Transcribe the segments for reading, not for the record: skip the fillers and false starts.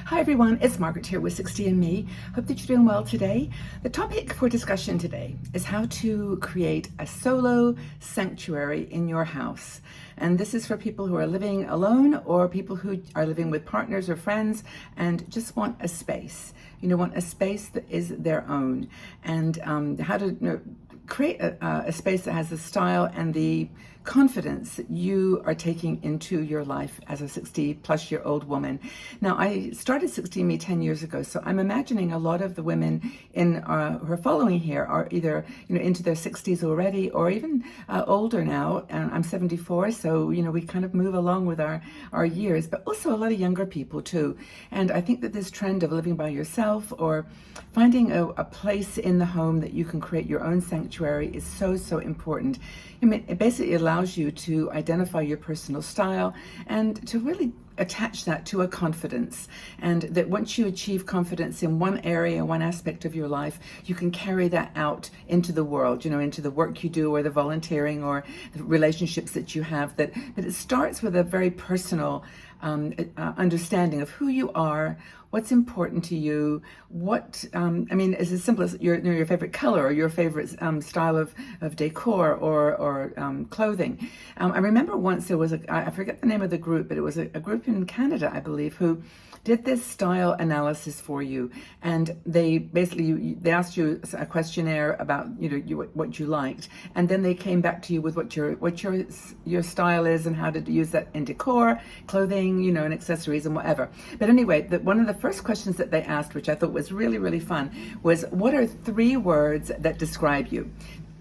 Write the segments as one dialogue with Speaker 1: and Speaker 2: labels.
Speaker 1: Hi everyone, it's Margaret here with 60 and Me. Hope that you're doing well today. The topic for discussion today is how to create a solo sanctuary in your house. And this is for people who are living alone or people who are living with partners or friends and just want a space. Want a space that is their own. And how to create a space that has the style and the confidence that you are taking into your life as a 60-plus-year-old woman. Now, I started 60 Me 10 years ago, so I'm imagining a lot of the women who are following here are either into their 60s already or even older now. And I'm 74, so we kind of move along with our years, but also a lot of younger people too. And I think that this trend of living by yourself or finding a place in the home that you can create your own sanctuary is so important. It basically allows you to identify your personal style and to really attach that to a confidence, and that once you achieve confidence in one area, one aspect of your life, you can carry that out into the world, into the work you do or the volunteering or the relationships that you have. But it starts with a very personal understanding of who you are, what's important to you, it's as simple as your favorite color or your favorite style of decor or clothing. I remember once there was I forget the name of the group, but it was a group in Canada, I believe, who did this style analysis for you, and they asked you a questionnaire about what you liked, and then they came back to you with what your style is and how to use that in decor, clothing, and accessories and whatever. But anyway, one of the first questions that they asked, which I thought was really fun, was what are 3 words that describe you?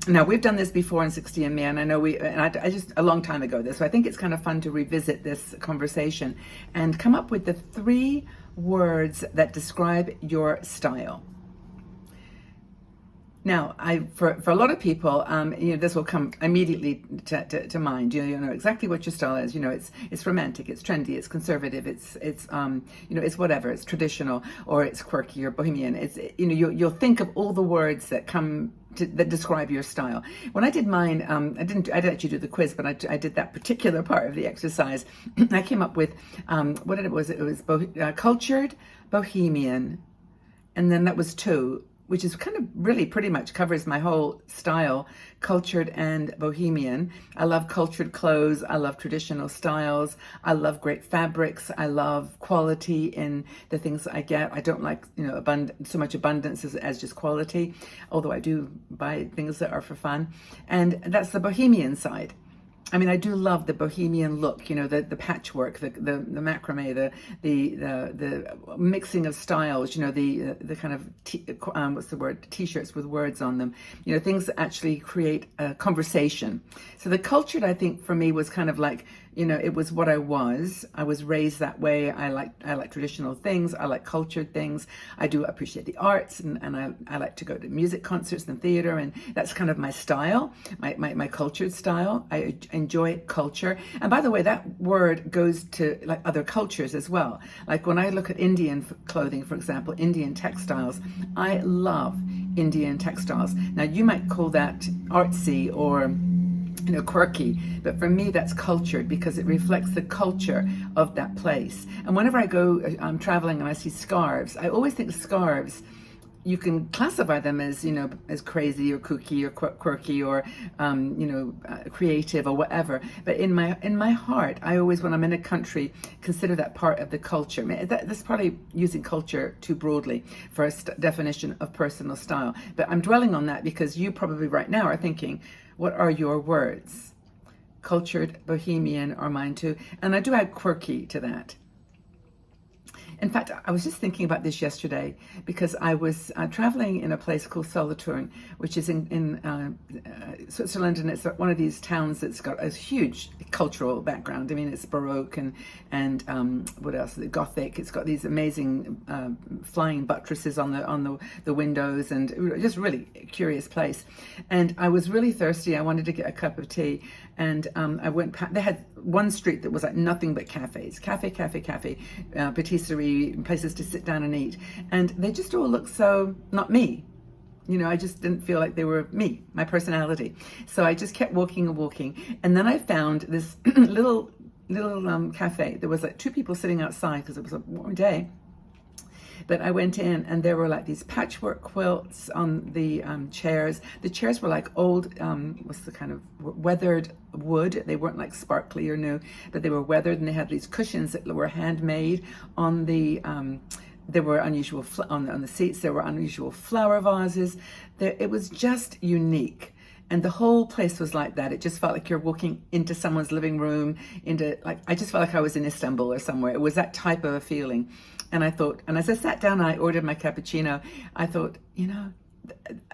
Speaker 1: Now, we've done this before in 60 and Me, and I know I just a long time ago this, so I think it's kind of fun to revisit this conversation and come up with the 3 words that describe your style. Now, for a lot of people, this will come immediately to mind. You know exactly what your style is. It's romantic, it's trendy, it's conservative, it's whatever, it's traditional, or it's quirky or bohemian. You'll think of all the words that come that describe your style. When I did mine, I didn't actually do the quiz, but I did that particular part of the exercise. I came up with what it was. It was cultured, bohemian, and then that was 2. Which is kind of really pretty much covers my whole style, cultured and bohemian. I love cultured clothes. I love traditional styles. I love great fabrics. I love quality in the things that I get. I don't like, so much abundance as just quality, although I do buy things that are for fun. And that's the bohemian side. I do love the bohemian look, the patchwork, the macrame, the mixing of styles, the kind of t-shirts with words on them, things that actually create a conversation. So the cultured, I think, for me was kind of like, it was what I was raised that way. I like traditional things. I like cultured things. I do appreciate the arts, and I like to go to music concerts and theater, and that's kind of my style, my cultured style. I enjoy culture. And by the way, that word goes to like other cultures as well. Like when I look at Indian clothing, for example, Indian textiles, I love Indian textiles. Now, you might call that artsy or quirky, but for me that's cultured because it reflects the culture of that place. And whenever I go traveling and I see scarves, I always think scarves, you can classify them as as crazy or kooky or quirky or creative or whatever, but in my heart, I always, when I'm in a country, consider that part of the culture. That's probably using culture too broadly for a definition of personal style, but I'm dwelling on that because you probably right now are thinking, what are your words? Cultured, bohemian are mine too, and I do add quirky to that. In fact, I was just thinking about this yesterday because I was traveling in a place called Solitude, which is in Switzerland, and it's one of these towns that's got a huge cultural background. It's Baroque and what else? The Gothic. It's got these amazing flying buttresses on the windows, and just really a curious place. And I was really thirsty. I wanted to get a cup of tea, and I went. They had one street that was like nothing but cafes, cafe, patisserie, places to sit down and eat, and they just all looked so not me. I just didn't feel like they were me, my personality. So I just kept walking, and then I found this little cafe. There was like 2 people sitting outside because it was a warm day, But I went in and there were like these patchwork quilts on the chairs. The chairs were like old, what's the kind of weathered wood. They weren't like sparkly or new, but they were weathered, and they had these cushions that were handmade on the, there were unusual, on the seats, there were unusual flower vases. It was just unique. And the whole place was like that. It just felt like you're walking into someone's living room, I just felt like I was in Istanbul or somewhere. It was that type of a feeling. And I thought, and as I sat down and I ordered my cappuccino, I thought,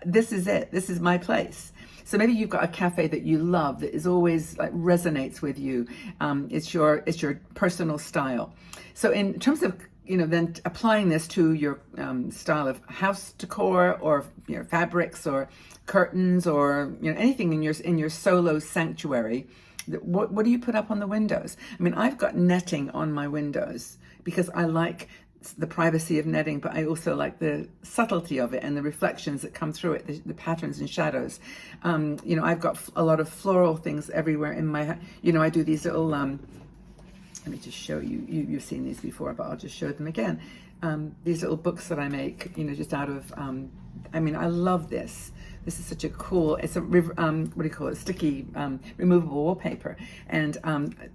Speaker 1: this is it. This is my place. So maybe you've got a cafe that you love, that is always like resonates with you. It's your personal style. So in terms of then applying this to your style of house decor, or fabrics or curtains, or anything in your solo sanctuary, what do you put up on the windows? I mean, I've got netting on my windows because I like the privacy of netting, but I also like the subtlety of it and the reflections that come through it, the patterns and shadows. I've got a lot of floral things everywhere in my, I do these little, let me just show you. You've seen these before, but I'll just show them again. These little books that I make, just out of, I love this. This is such a cool, it's a, what do you call it, sticky, removable wallpaper. And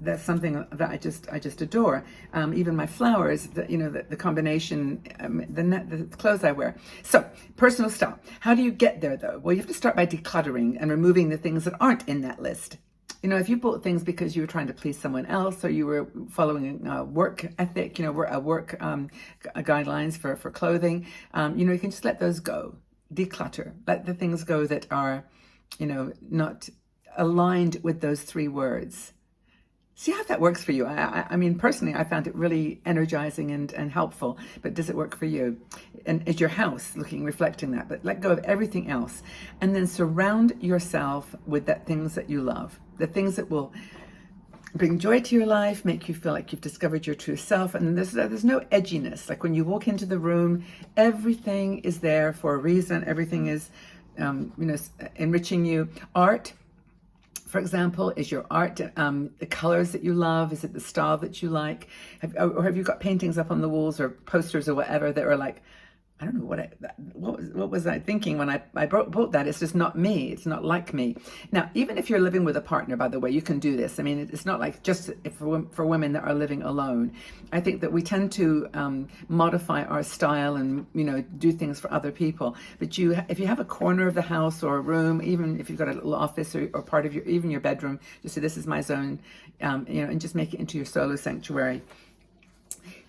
Speaker 1: that's something that I just adore. Even my flowers, the combination, the clothes I wear. So, personal style. How do you get there though? Well, you have to start by decluttering and removing the things that aren't in that list. If you bought things because you were trying to please someone else, or you were following a work ethic, a work guidelines for clothing, you can just let those go. Declutter. Let the things go that are, not aligned with those three words. See how that works for you. I mean, personally, I found it really energizing and helpful, but does it work for you? And is your house reflecting that? But let go of everything else, and then surround yourself with the things that you love, the things that will bring joy to your life, make you feel like you've discovered your true self. And there's no edginess. Like when you walk into the room, everything is there for a reason. Everything is, enriching you. Art, for example, is your art the colors that you love? Is it the style that you like? Or have you got paintings up on the walls or posters or whatever that are like, I don't know what was I thinking when I bought that? It's just not me. It's not like me. Now, even if you're living with a partner, by the way, you can do this. I mean, it's not like just for women that are living alone. I think that we tend to modify our style and do things for other people. But if you have a corner of the house or a room, even if you've got a little office or part of even your bedroom, just say this is my zone, and just make it into your solo sanctuary.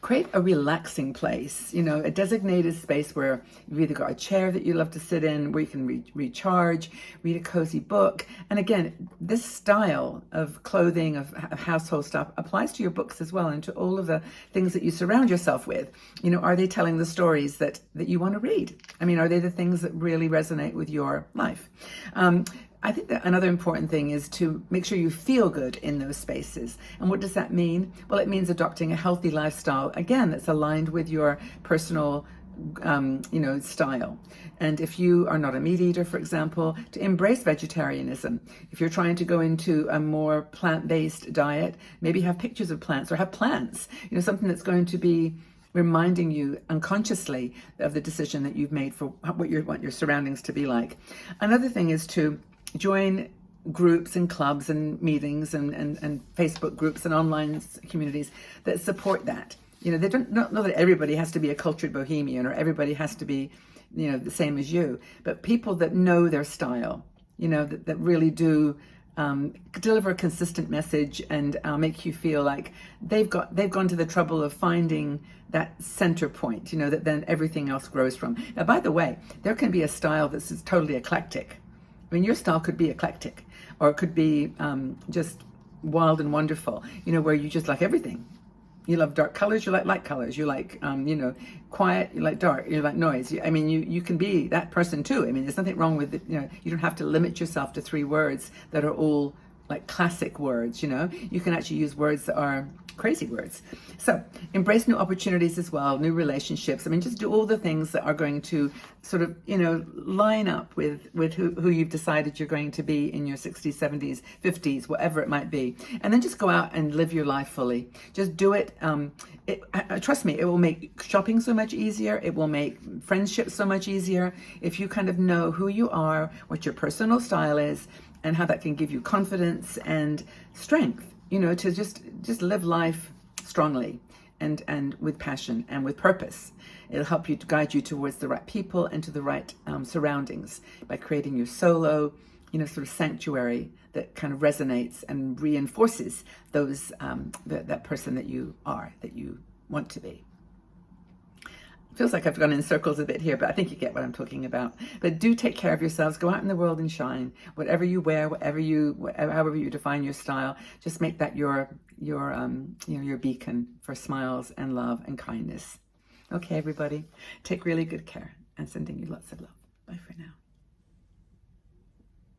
Speaker 1: Create a relaxing place, a designated space where you've either got a chair that you love to sit in, where you can recharge, read a cozy book. And again, this style of clothing, of household stuff applies to your books as well, and to all of the things that you surround yourself with. Are they telling the stories that you want to read? I mean, are they the things that really resonate with your life? I think that another important thing is to make sure you feel good in those spaces. And what does that mean? Well, it means adopting a healthy lifestyle, again, that's aligned with your personal, style. And if you are not a meat eater, for example, to embrace vegetarianism. If you're trying to go into a more plant-based diet, maybe have pictures of plants or have plants, something that's going to be reminding you unconsciously of the decision that you've made for what you want your surroundings to be like. Another thing is to join groups and clubs and meetings and Facebook groups and online communities that support that. They don't know that everybody has to be a cultured bohemian or everybody has to be, the same as you, but people that know their style, that really do deliver a consistent message and make you feel like they've gone to the trouble of finding that center point, that then everything else grows from. Now, by the way, there can be a style that's totally eclectic. I mean, your style could be eclectic, or it could be just wild and wonderful, where you just like everything. You love dark colors, you like light colors, you like, quiet, you like dark, you like noise. You can be that person too. I mean, there's nothing wrong with it. You don't have to limit yourself to three words that are all like classic words, you know. You can actually use words that are crazy words. So embrace new opportunities as well, new relationships. I mean, just do all the things that are going to sort of, you know, line up with who you've decided you're going to be in your 60s, 70s, 50s, whatever it might be. And then just go out and live your life fully. Just do it. Trust me, it will make shopping so much easier. It will make friendships so much easier if you kind of know who you are, what your personal style is, and how that can give you confidence and strength, you know, to just live life strongly and with passion and with purpose. It'll help you to guide you towards the right people and to the right surroundings by creating your solo, you know, sort of sanctuary that kind of resonates and reinforces those that person that you are, that you want to be. Feels like I've gone in circles a bit here, but I think you get what I'm talking about. But do take care of yourselves. Go out in the world and shine. Whatever you wear, however you define your style, just make that your beacon for smiles and love and kindness. Okay, everybody, take really good care, and sending you lots of love. Bye for now.